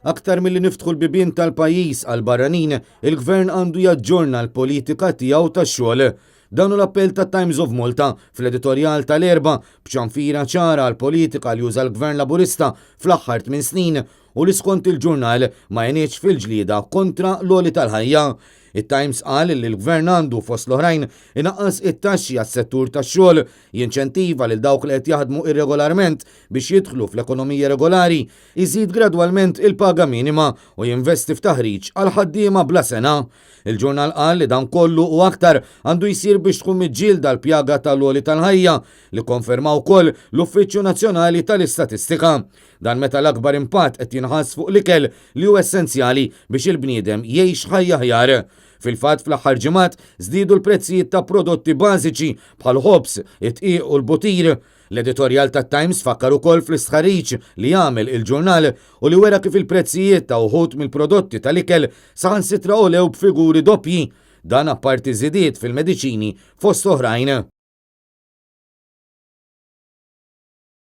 Aktar milli niftħu l-bibien tal-pajjiż għal barranin, il-gvern għandu jaġġorna l-politika tiegħu tax-xogħol. Dan l-appell ta' Times of Malta fl-editorjal tal-erba b'ċanfira ċara għal politika li juża l-gvern laburista fl-aħħar 8 snin u li skont il-ġurnal ma jenieċ fil-ġlieda kontra l-oli tal-ħajja. Il-Times qal li l-gvern għandu fost l-oħrajn inaqqas it-taxxi għas-settur tax-xogħol, jinċentiva lil dawk li qed jaħdmu irregolarment biex jidħlu fl-ekonomija regolari, iżid gradwalment il-paga minima u jinvesti f'taħriġ għal ħaddiema bla sena. Il-ġurnal qal li dan kollu u aktar għandu jsir biex tkun miġġielda l-pjaga tal-għoli tal-ħajja li konfermaw ukoll l-Uffiċċju Nazzjonali tal-Istatistika. Dan meta l-akbar impatt qed jinħass fuq l-ikel li hu essenzjali biex il-bniedem jgħix ħajja ħjar. Fil-fatt fl-aħħar ġimgħat żdiedu l-prezzijiet ta' prodotti bażiċi bħal ħobs, it-tqiq u l-butir. L-editorjal tat-Times fakkar ukoll fl-istħarriġ li jagħmel il-ġurnal u li wera kif il-prezzijiet ta' uħud mill-prodotti tal-ikel saħansitra għolew b'figuri doppji. Dan apparti żidiet fil-mediċini fost oħrajn.